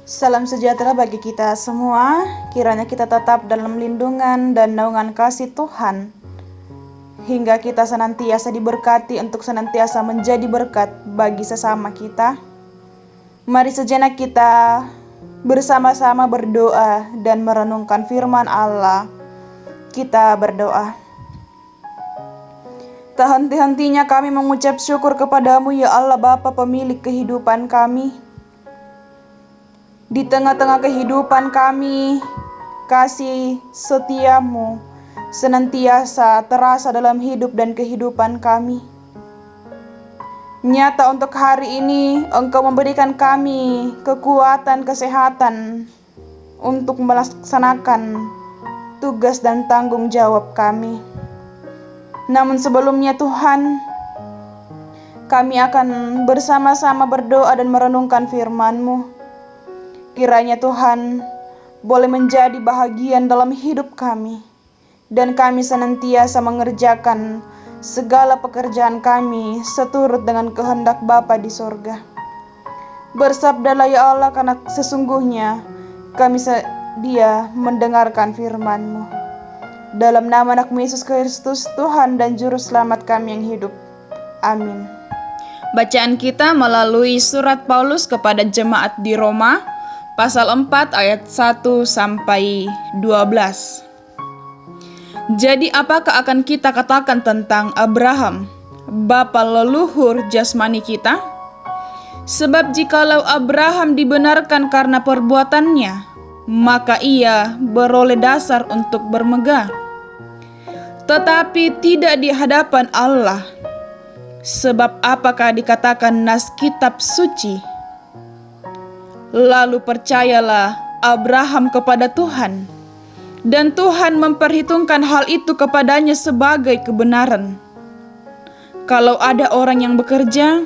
Salam sejahtera bagi kita semua. Kiranya kita tetap dalam lindungan dan naungan kasih Tuhan, hingga kita senantiasa diberkati untuk senantiasa menjadi berkat bagi sesama kita. Mari sejenak kita bersama-sama berdoa dan merenungkan firman Allah. Kita berdoa. Tak henti-hentinya kami mengucap syukur kepadamu ya Allah Bapa pemilik kehidupan kami. Di tengah-tengah kehidupan kami, kasih setiamu senantiasa terasa dalam hidup dan kehidupan kami. Nyata untuk hari ini Engkau memberikan kami kekuatan, kesehatan untuk melaksanakan tugas dan tanggung jawab kami. Namun sebelumnya Tuhan, kami akan bersama-sama berdoa dan merenungkan firman-Mu. Kiranya Tuhan boleh menjadi bahagian dalam hidup kami, dan kami senantiasa mengerjakan segala pekerjaan kami seturut dengan kehendak Bapa di sorga. Bersabdalah ya Allah, karena sesungguhnya kami sedia mendengarkan firman-Mu. Dalam nama anak-Mu Yesus Kristus, Tuhan dan Juru Selamat kami yang hidup. Amin. Bacaan kita melalui surat Paulus kepada jemaat di Roma, Pasal 4 ayat 1 sampai 12. Jadi apakah akan kita katakan tentang Abraham, bapa leluhur jasmani kita? Sebab jikalau Abraham dibenarkan karena perbuatannya, maka ia beroleh dasar untuk bermegah. Tetapi tidak di hadapan Allah. Sebab apakah dikatakan nas kitab suci? Lalu percayalah Abraham kepada Tuhan, dan Tuhan memperhitungkan hal itu kepadanya sebagai kebenaran. Kalau ada orang yang bekerja,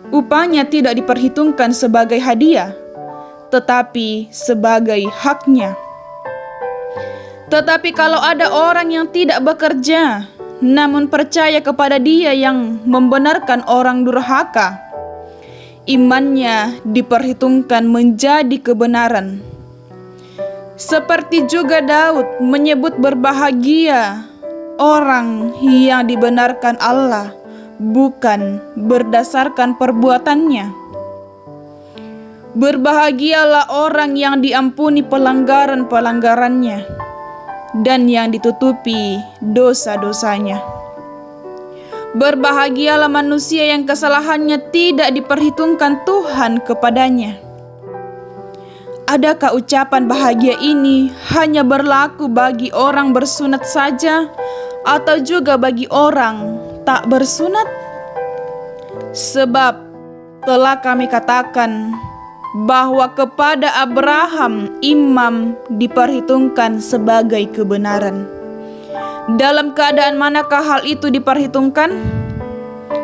upahnya tidak diperhitungkan sebagai hadiah, tetapi sebagai haknya. Tetapi kalau ada orang yang tidak bekerja, namun percaya kepada Dia yang membenarkan orang durhaka, imannya diperhitungkan menjadi kebenaran. Seperti juga Daud menyebut berbahagia orang yang dibenarkan Allah, bukan berdasarkan perbuatannya. Berbahagialah orang yang diampuni pelanggaran-pelanggarannya dan yang ditutupi dosa-dosanya. Berbahagialah manusia yang kesalahannya tidak diperhitungkan Tuhan kepadanya. Adakah ucapan bahagia ini hanya berlaku bagi orang bersunat saja, atau juga bagi orang tak bersunat? Sebab telah kami katakan bahwa kepada Abraham imam diperhitungkan sebagai kebenaran. Dalam keadaan manakah hal itu diperhitungkan?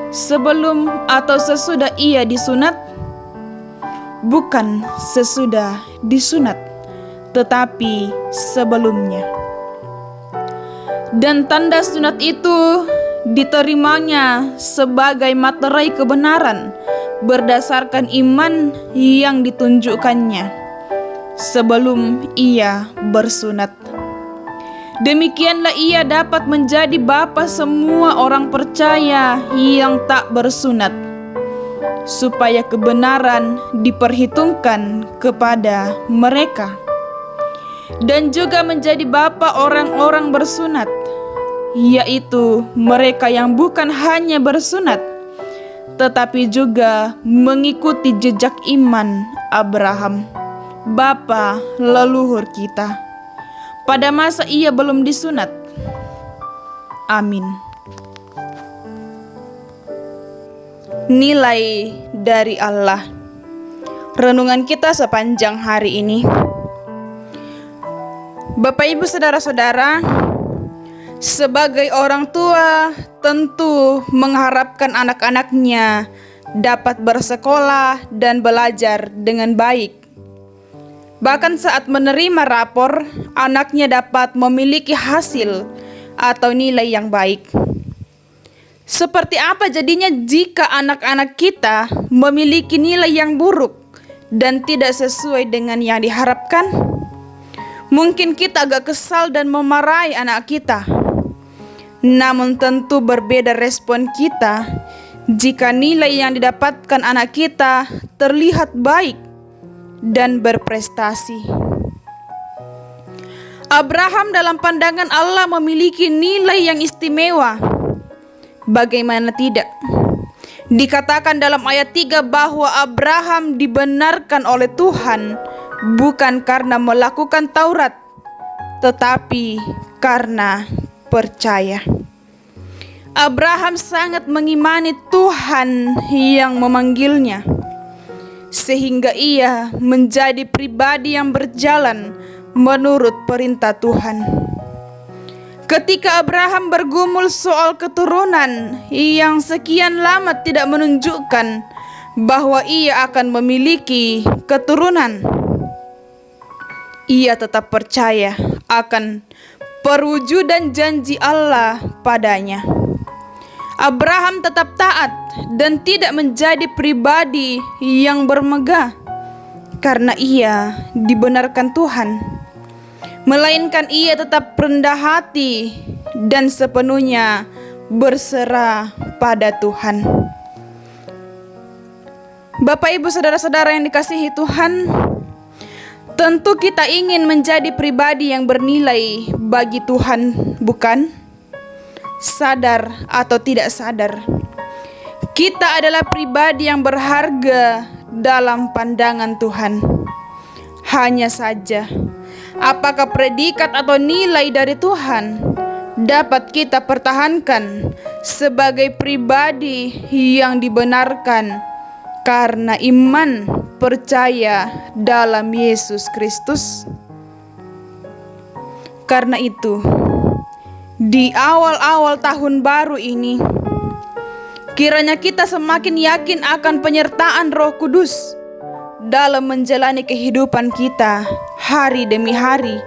Sebelum atau sesudah ia disunat? Bukan sesudah disunat, tetapi sebelumnya. Dan tanda sunat itu diterimanya sebagai materai kebenaran berdasarkan iman yang ditunjukkannya sebelum ia bersunat. Demikianlah ia dapat menjadi bapa semua orang percaya yang tak bersunat, supaya kebenaran diperhitungkan kepada mereka. Dan juga menjadi bapa orang-orang bersunat, yaitu mereka yang bukan hanya bersunat, tetapi juga mengikuti jejak iman Abraham, bapa leluhur kita, pada masa ia belum disunat. Amin. Nilai dari Allah. Renungan kita sepanjang hari ini. Bapak Ibu saudara-saudara, sebagai orang tua tentu mengharapkan anak-anaknya dapat bersekolah dan belajar dengan baik. Bahkan saat menerima rapor, anaknya dapat memiliki hasil atau nilai yang baik. Seperti apa jadinya jika anak-anak kita memiliki nilai yang buruk dan tidak sesuai dengan yang diharapkan? Mungkin kita agak kesal dan memarahi anak kita. Namun tentu berbeda respon kita jika nilai yang didapatkan anak kita terlihat baik dan berprestasi. Abraham dalam pandangan Allah memiliki nilai yang istimewa. Bagaimana tidak? Dikatakan dalam ayat 3 bahwa Abraham dibenarkan oleh Tuhan bukan karena melakukan Taurat, tetapi karena percaya. Abraham sangat mengimani Tuhan yang memanggilnya, sehingga ia menjadi pribadi yang berjalan menurut perintah Tuhan. Ketika Abraham bergumul soal keturunan yang sekian lama tidak menunjukkan bahwa ia akan memiliki keturunan, ia tetap percaya akan perwujudan janji Allah padanya. Abraham tetap taat dan tidak menjadi pribadi yang bermegah karena ia dibenarkan Tuhan, melainkan ia tetap rendah hati dan sepenuhnya berserah pada Tuhan. Bapak, Ibu, saudara-saudara yang dikasihi Tuhan, tentu kita ingin menjadi pribadi yang bernilai bagi Tuhan, bukan? Sadar atau tidak sadar, kita adalah pribadi yang berharga dalam pandangan Tuhan. Hanya saja, apakah predikat atau nilai dari Tuhan dapat kita pertahankan sebagai pribadi yang dibenarkan karena iman percaya dalam Yesus Kristus? Karena itu, di awal-awal tahun baru ini, kiranya kita semakin yakin akan penyertaan Roh Kudus dalam menjalani kehidupan kita hari demi hari,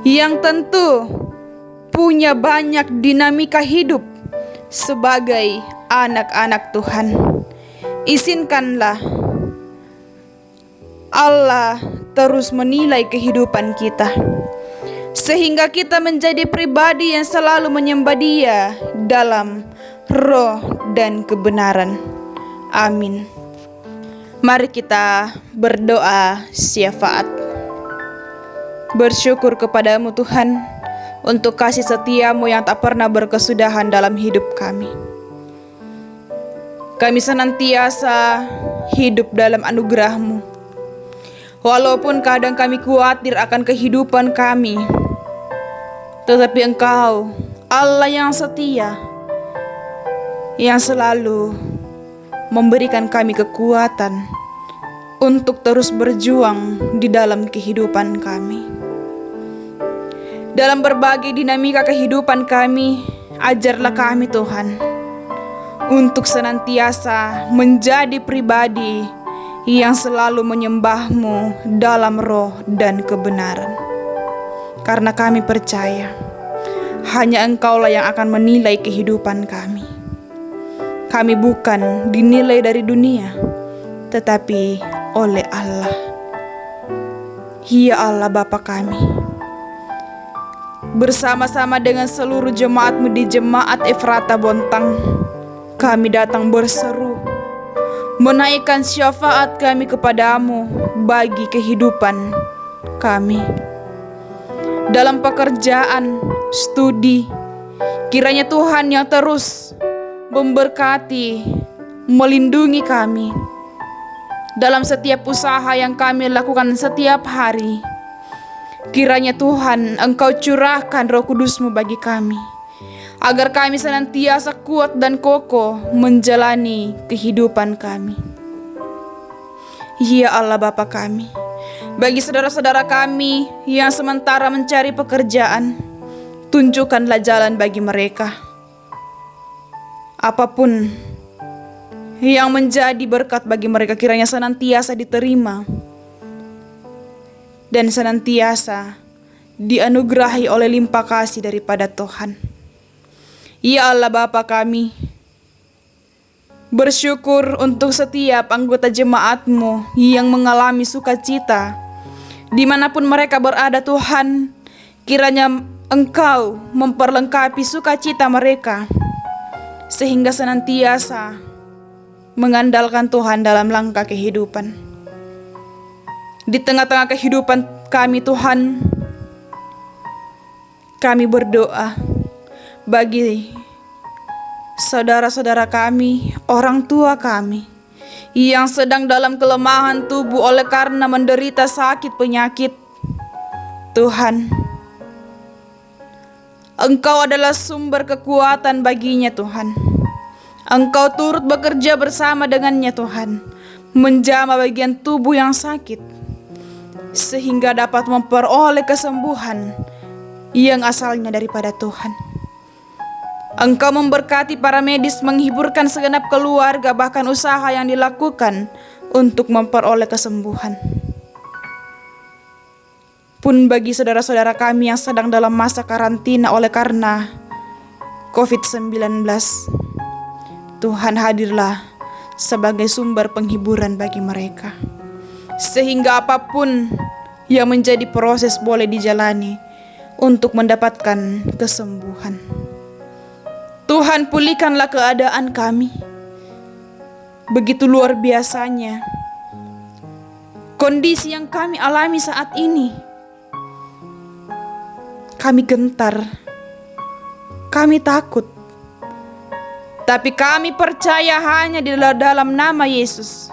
yang tentu punya banyak dinamika hidup sebagai anak-anak Tuhan. Izinkanlah Allah terus menilai kehidupan kita, sehingga kita menjadi pribadi yang selalu menyembah Dia dalam roh dan kebenaran. Amin. Mari kita berdoa syafaat. Bersyukur kepadamu Tuhan untuk kasih setia-Mu yang tak pernah berkesudahan dalam hidup kami. Kami senantiasa hidup dalam anugerah-Mu. Walaupun kadang kami khawatir akan kehidupan kami, tetapi Engkau, Allah yang setia, yang selalu memberikan kami kekuatan untuk terus berjuang di dalam kehidupan kami. Dalam berbagai dinamika kehidupan kami, ajarlah kami Tuhan, untuk senantiasa menjadi pribadi yang selalu menyembah-Mu dalam roh dan kebenaran. Karena kami percaya, hanya Engkaulah yang akan menilai kehidupan kami. Kami bukan dinilai dari dunia, tetapi oleh Allah. Ya Allah Bapa kami, bersama-sama dengan seluruh jemaat-Mu di Jemaat Efrata Bontang, kami datang berseru, menaikkan syafaat kami kepadamu bagi kehidupan kami. Dalam pekerjaan, studi, kiranya Tuhan yang terus memberkati, melindungi kami. Dalam setiap usaha yang kami lakukan setiap hari, kiranya Tuhan Engkau curahkan Roh Kudus-Mu bagi kami, agar kami senantiasa kuat dan kokoh menjalani kehidupan kami. Ya Allah Bapa kami, bagi saudara-saudara kami yang sementara mencari pekerjaan, tunjukkanlah jalan bagi mereka. Apapun yang menjadi berkat bagi mereka, kiranya senantiasa diterima dan senantiasa dianugerahi oleh limpah kasih daripada Tuhan. Ya Allah Bapa kami, Bersyukur untuk setiap anggota jemaat-Mu yang mengalami sukacita. Dimanapun mereka berada Tuhan, kiranya Engkau memperlengkapi sukacita mereka, sehingga senantiasa mengandalkan Tuhan dalam langkah kehidupan. Di tengah-tengah kehidupan kami Tuhan, kami berdoa bagi saudara-saudara kami, orang tua kami, yang sedang dalam kelemahan tubuh oleh karena menderita sakit penyakit. Tuhan, Engkau adalah sumber kekuatan baginya Tuhan. Engkau turut bekerja bersama dengannya Tuhan, menjamah bagian tubuh yang sakit, sehingga dapat memperoleh kesembuhan yang asalnya daripada Tuhan. Engkau memberkati para medis menghiburkan segenap keluarga, bahkan usaha yang dilakukan untuk memperoleh kesembuhan. Pun bagi saudara-saudara kami yang sedang dalam masa karantina oleh karena COVID-19, Tuhan hadirlah sebagai sumber penghiburan bagi mereka, sehingga apapun yang menjadi proses boleh dijalani untuk mendapatkan kesembuhan. Tuhan, pulihkanlah keadaan kami. Begitu luar biasanya kondisi yang kami alami saat ini. Kami gentar, kami takut, tapi kami percaya hanya di dalam nama Yesus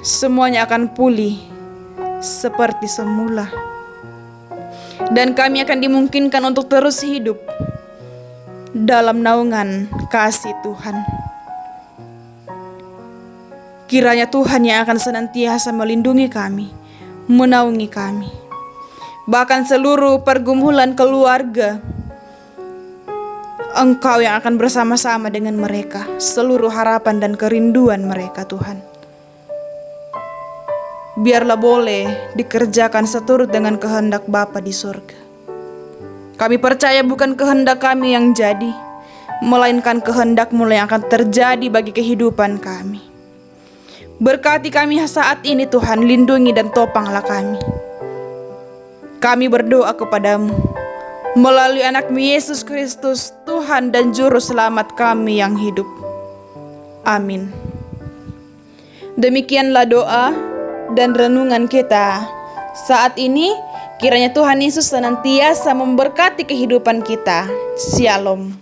semuanya akan pulih seperti semula, dan kami akan dimungkinkan untuk terus hidup dalam naungan kasih Tuhan. Kiranya Tuhan yang akan senantiasa melindungi kami, menaungi kami, bahkan seluruh pergumulan keluarga. Engkau yang akan bersama-sama dengan mereka, seluruh harapan dan kerinduan mereka Tuhan. Biarlah boleh dikerjakan seturut dengan kehendak Bapa di surga. Kami percaya bukan kehendak kami yang jadi, melainkan kehendak-Mu yang akan terjadi bagi kehidupan kami. Berkati kami saat ini Tuhan, lindungi dan topanglah kami. Kami berdoa kepadamu melalui anak-Mu Yesus Kristus, Tuhan dan Juru Selamat kami yang hidup. Amin. Demikianlah doa dan renungan kita saat ini. Kiranya Tuhan Yesus senantiasa memberkati kehidupan kita. Shalom.